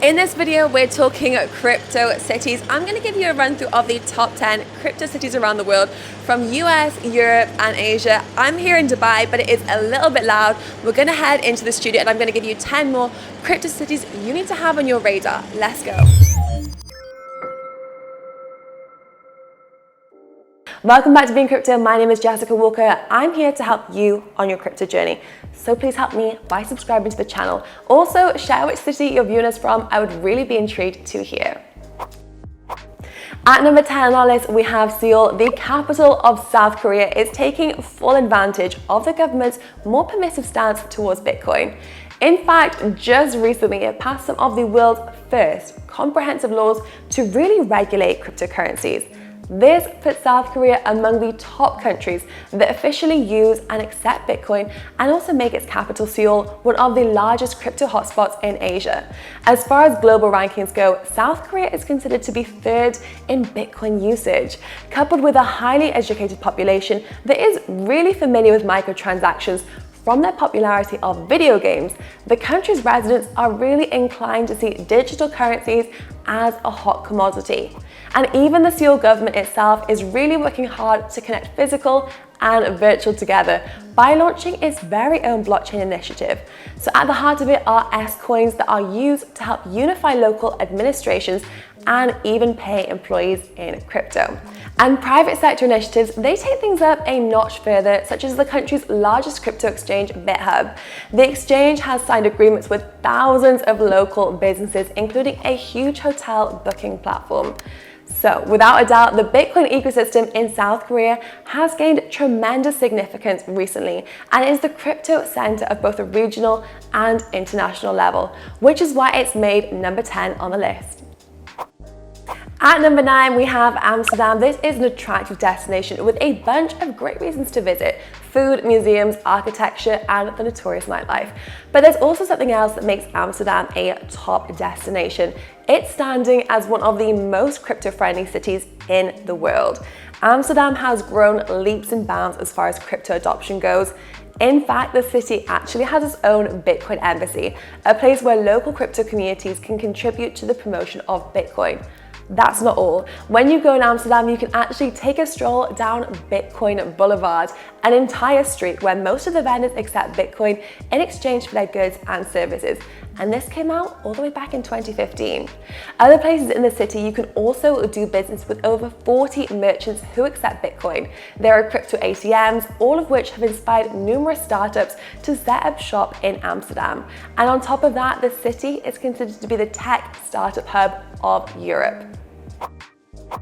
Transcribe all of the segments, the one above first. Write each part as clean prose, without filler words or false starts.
In this video, we're talking crypto cities. I'm going to give you a run through of the top 10 crypto cities around the world from US, Europe, and Asia. I'm here in Dubai, but it is a little bit loud. We're going to head into the studio and I'm going to give you 10 more crypto cities you need to have on your radar. Let's go. Welcome back to BeInCrypto. My name is Jessica Walker. I'm here to help you on your crypto journey. So please help me by subscribing to the channel. Also, share which city you're viewing us from. I would really be intrigued to hear. At number 10 on our list, we have Seoul. The capital of South Korea is taking full advantage of the government's more permissive stance towards Bitcoin. In fact, just recently, it passed some of the world's first comprehensive laws to really regulate cryptocurrencies. This puts South Korea among the top countries that officially use and accept Bitcoin and also make its capital, Seoul, one of the largest crypto hotspots in Asia. As far as global rankings go, South Korea is considered to be third in Bitcoin usage. Coupled with a highly educated population that is really familiar with microtransactions, from their popularity of video games, the country's residents are really inclined to see digital currencies as a hot commodity. And even the Seoul government itself is really working hard to connect physical and virtual together by launching its very own blockchain initiative. So at the heart of it are S-coins that are used to help unify local administrations and even pay employees in crypto. And private sector initiatives, they take things up a notch further, such as the country's largest crypto exchange, BitHub. The exchange has signed agreements with thousands of local businesses, including a huge hotel booking platform. So, without a doubt, the Bitcoin ecosystem in South Korea has gained tremendous significance recently and is the crypto center of both a regional and international level, which is why it's made number 10 on the list. At number 9, we have Amsterdam. This is an attractive destination with a bunch of great reasons to visit: food, museums, architecture, and the notorious nightlife. But there's also something else that makes Amsterdam a top destination. It's standing as one of the most crypto-friendly cities in the world. Amsterdam has grown leaps and bounds as far as crypto adoption goes. In fact, the city actually has its own Bitcoin embassy, a place where local crypto communities can contribute to the promotion of Bitcoin. That's not all. When you go in Amsterdam, you can actually take a stroll down Bitcoin Boulevard, an entire street where most of the vendors accept Bitcoin in exchange for their goods and services. And this came out all the way back in 2015. Other places in the city, you can also do business with over 40 merchants who accept Bitcoin. There are crypto ATMs, all of which have inspired numerous startups to set up shop in Amsterdam. And on top of that, the city is considered to be the tech startup hub of Europe.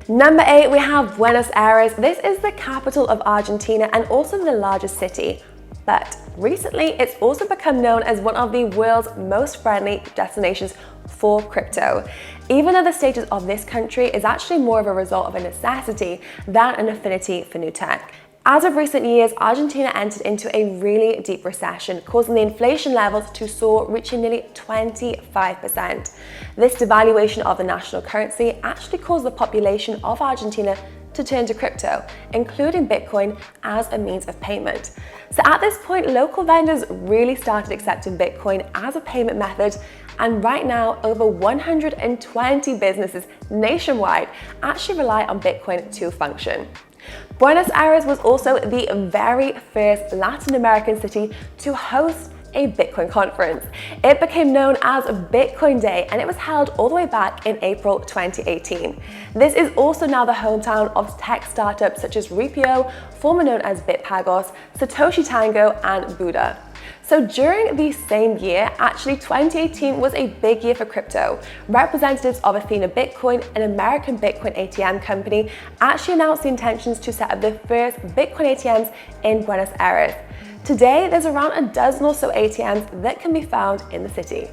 Number 8, we have Buenos Aires. This is the capital of Argentina and also the largest city. But recently, it's also become known as one of the world's most friendly destinations for crypto. Even though the status of this country is actually more of a result of a necessity than an affinity for new tech. As of recent years, Argentina entered into a really deep recession, causing the inflation levels to soar, reaching nearly 25%. This devaluation of the national currency actually caused the population of Argentina to turn to crypto, including Bitcoin, as a means of payment. So at this point, local vendors really started accepting Bitcoin as a payment method, and right now, over 120 businesses nationwide actually rely on Bitcoin to function. Buenos Aires was also the very first Latin American city to host a Bitcoin conference. It became known as Bitcoin Day and it was held all the way back in April 2018. This is also now the hometown of tech startups such as Ripio, formerly known as Bitpagos, Satoshi Tango, and Buddha. So during the same year, actually 2018 was a big year for crypto. Representatives of Athena Bitcoin, an American Bitcoin ATM company, actually announced the intentions to set up the first Bitcoin ATMs in Buenos Aires. Today, there's around a dozen or so ATMs that can be found in the city.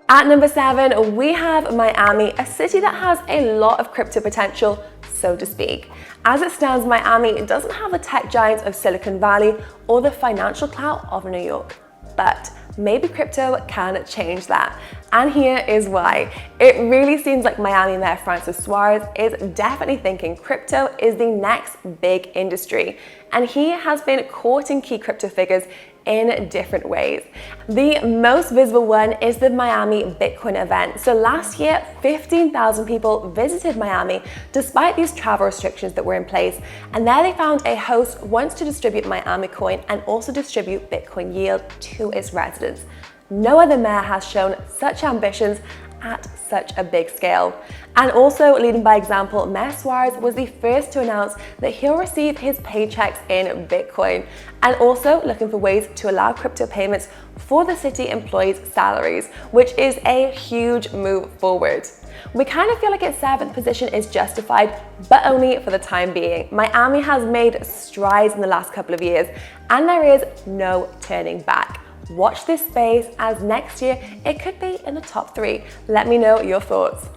At number 7, we have Miami, a city that has a lot of crypto potential, so to speak. As it stands, Miami doesn't have the tech giants of Silicon Valley or the financial clout of New York. But maybe crypto can change that. And here is why. It really seems like Miami Mayor Francis Suarez is definitely thinking crypto is the next big industry. And he has been courting key crypto figures, in different ways. The most visible one is the Miami Bitcoin event. So last year, 15,000 people visited Miami despite these travel restrictions that were in place. And there they found a host wants to distribute Miami coin and also distribute Bitcoin yield to its residents. No other mayor has shown such ambitions at such a big scale. And also, leading by example, Mayor Suarez was the first to announce that he'll receive his paychecks in Bitcoin, and also looking for ways to allow crypto payments for the city employees' salaries, which is a huge move forward. We kind of feel like its 7th position is justified, but only for the time being. Miami has made strides in the last couple of years, and there is no turning back. Watch this space, as next year it could be in the top 3. Let me know your thoughts.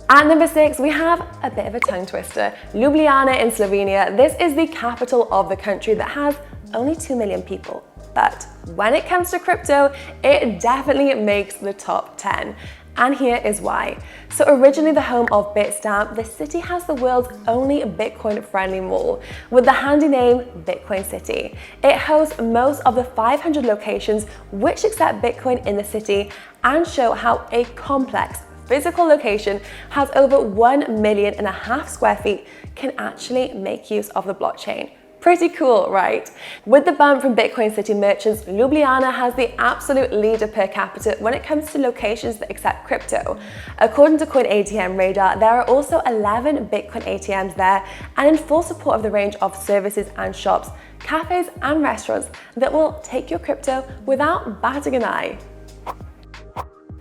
At number 6, we have a bit of a tongue twister. Ljubljana in Slovenia. This is the capital of the country that has only 2 million people. But when it comes to crypto, it definitely makes the top 10. And here is why. So originally the home of Bitstamp, the city has the world's only Bitcoin-friendly mall with the handy name Bitcoin City. It hosts most of the 500 locations which accept Bitcoin in the city and show how a complex physical location has over 1.5 million square feet can actually make use of the blockchain. Pretty cool, right? With the bump from Bitcoin City merchants, Ljubljana has the absolute leader per capita when it comes to locations that accept crypto. According to Coin ATM Radar, there are also 11 Bitcoin ATMs there, and in full support of the range of services and shops, cafes and restaurants that will take your crypto without batting an eye.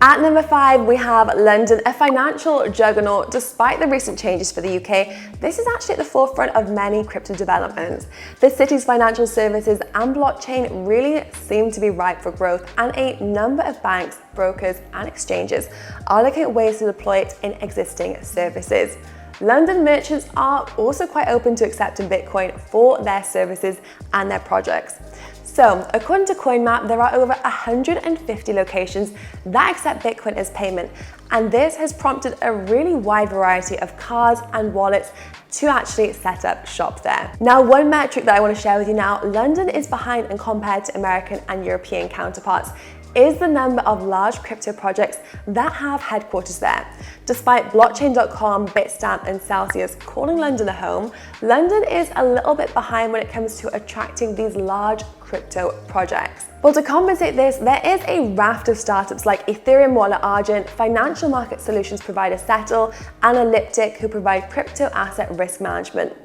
At number 5, we have London, a financial juggernaut. Despite the recent changes for the UK, this is actually at the forefront of many crypto developments. The city's financial services and blockchain really seem to be ripe for growth, and a number of banks, brokers, and exchanges are looking at ways to deploy it in existing services. London merchants are also quite open to accepting Bitcoin for their services and their projects. So, according to CoinMap, there are over 150 locations that accept Bitcoin as payment, and this has prompted a really wide variety of cards and wallets to actually set up shop there. Now, one metric that I want to share with you now, London is behind and compared to American and European counterparts, is the number of large crypto projects that have headquarters there. Despite blockchain.com, Bitstamp, and Celsius calling London a home, London is a little bit behind when it comes to attracting these large crypto projects. Well, to compensate this, there is a raft of startups like Ethereum Wallet Argent, financial market solutions provider Settle, and Elliptic, who provide crypto asset risk management.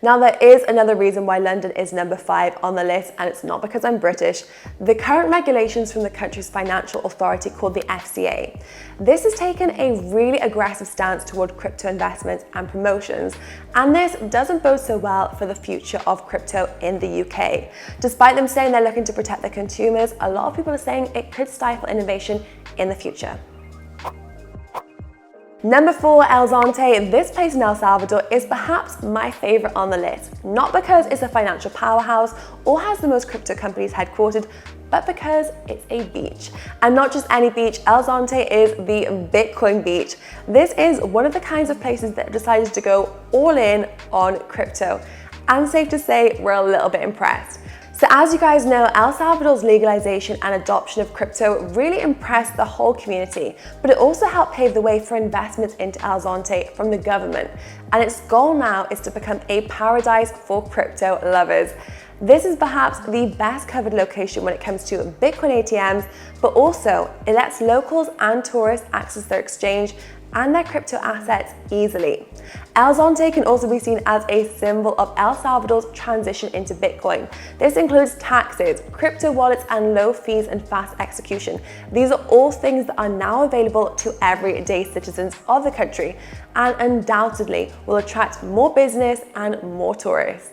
Now, there is another reason why London is number 5 on the list, and it's not because I'm British. The current regulations from the country's financial authority called the FCA. This has taken a really aggressive stance toward crypto investments and promotions, and this doesn't bode so well for the future of crypto in the UK. Despite them saying they're looking to protect their consumers, a lot of people are saying it could stifle innovation in the future. Number 4, Zonte. This place in El Salvador is perhaps my favorite on the list, not because it's a financial powerhouse or has the most crypto companies headquartered, but because it's a beach. And not just any beach, Zonte is the Bitcoin beach. This is one of the kinds of places that decided to go all in on crypto. And safe to say, we're a little bit impressed. So as you guys know, El Salvador's legalization and adoption of crypto really impressed the whole community, but it also helped pave the way for investments into Zonte from the government. And its goal now is to become a paradise for crypto lovers. This is perhaps the best covered location when it comes to Bitcoin ATMs, but also it lets locals and tourists access their exchange and their crypto assets easily. Zonte can also be seen as a symbol of El Salvador's transition into Bitcoin. This includes taxes, crypto wallets, and low fees and fast execution. These are all things that are now available to everyday citizens of the country, and undoubtedly will attract more business and more tourists.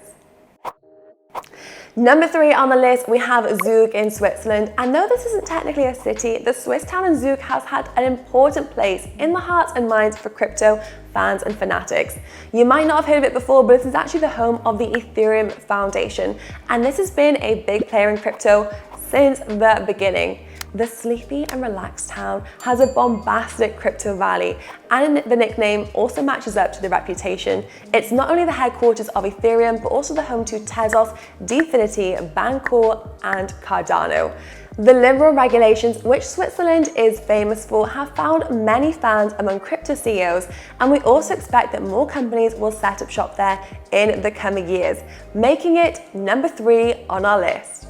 Number 3 on the list, we have Zug in Switzerland. And though this isn't technically a city, the Swiss town in Zug has had an important place in the hearts and minds for crypto fans and fanatics. You might not have heard of it before, but this is actually the home of the Ethereum Foundation. And this has been a big player in crypto since the beginning. The sleepy and relaxed town has a bombastic crypto valley, and the nickname also matches up to the reputation. It's not only the headquarters of Ethereum, but also the home to Tezos, Dfinity, Bancor, and Cardano. The liberal regulations, which Switzerland is famous for, have found many fans among crypto CEOs, and we also expect that more companies will set up shop there in the coming years, making it number 3 on our list.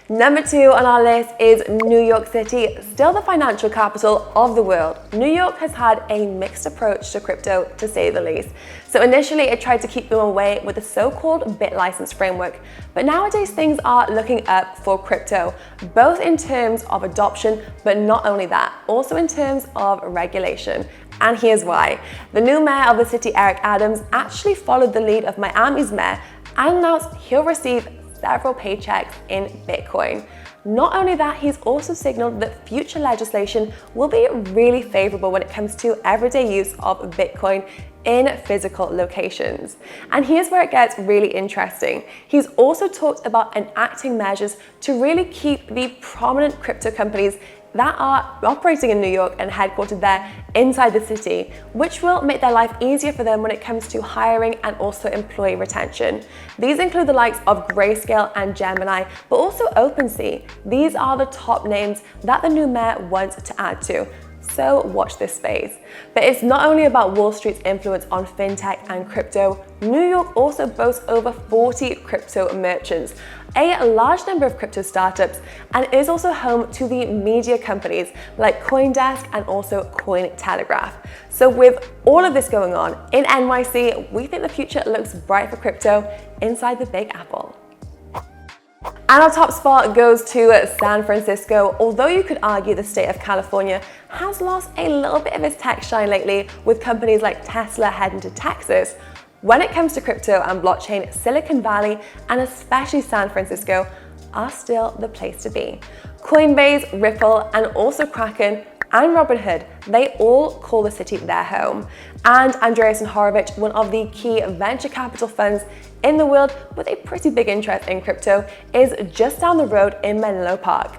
Number 2 on our list is New York City, still the financial capital of the world. New York has had a mixed approach to crypto, to say the least. So initially it tried to keep them away with the so-called BitLicense framework, but nowadays things are looking up for crypto, both in terms of adoption, but not only that, also in terms of regulation. And here's why. The new mayor of the city, Eric Adams, actually followed the lead of Miami's mayor and announced he'll receive several paychecks in Bitcoin. Not only that, he's also signaled that future legislation will be really favorable when it comes to everyday use of Bitcoin in physical locations. And here's where it gets really interesting. He's also talked about enacting measures to really keep the prominent crypto companies that are operating in New York and headquartered there inside the city, which will make their life easier for them when it comes to hiring and also employee retention. These include the likes of Grayscale and Gemini, but also OpenSea. These are the top names that the new mayor wants to add to. So watch this space. But it's not only about Wall Street's influence on fintech and crypto. New York also boasts over 40 crypto merchants, a large number of crypto startups, and is also home to the media companies like CoinDesk and also Cointelegraph. So with all of this going on in NYC, we think the future looks bright for crypto inside the Big Apple. And our top spot goes to San Francisco. Although you could argue the state of California has lost a little bit of its tech shine lately, with companies like Tesla heading to Texas, when it comes to crypto and blockchain, Silicon Valley and especially San Francisco are still the place to be. Coinbase, Ripple, and also Kraken and Robinhood, they all call the city their home. And Andreessen Horowitz, one of the key venture capital funds in the world with a pretty big interest in crypto, is just down the road in Menlo Park.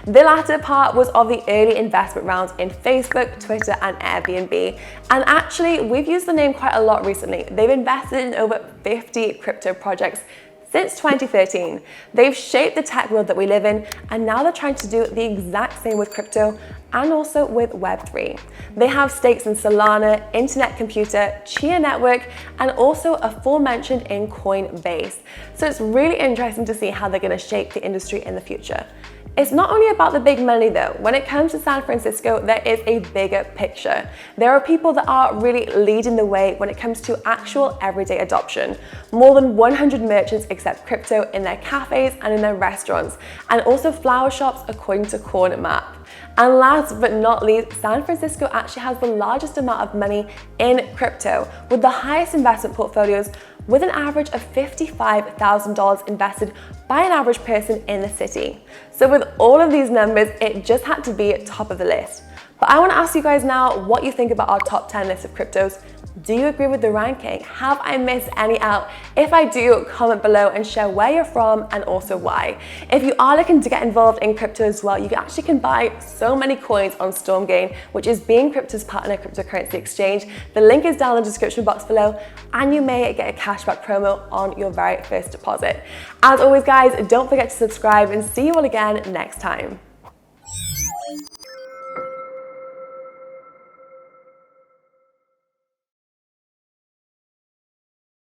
The latter part was of the early investment rounds in Facebook, Twitter, and Airbnb. And actually, we've used the name quite a lot recently. They've invested in over 50 crypto projects since 2013. They've shaped the tech world that we live in, and now they're trying to do the exact same with crypto and also with Web3. They have stakes in Solana, Internet Computer, Chia Network, and also aforementioned in Coinbase. So it's really interesting to see how they're going to shape the industry in the future. It's not only about the big money though. When it comes to San Francisco, there is a bigger picture. There are people that are really leading the way when it comes to actual everyday adoption. More than 100 merchants accept crypto in their cafes and in their restaurants, and also flower shops according to CoinMap. And last but not least, San Francisco actually has the largest amount of money in crypto, with the highest investment portfolios, with an average of $55,000 invested by an average person in the city. So with all of these numbers, it just had to be top of the list. But I want to ask you guys now what you think about our top 10 list of cryptos. Do you agree with the ranking? Have I missed any out? If I do, comment below and share where you're from and also why. If you are looking to get involved in crypto as well, you actually can buy so many coins on Stormgain, which is BeInCrypto's partner cryptocurrency exchange. The link is down in the description box below, and you may get a cashback promo on your very first deposit. As always guys, don't forget to subscribe, and see you all again next time.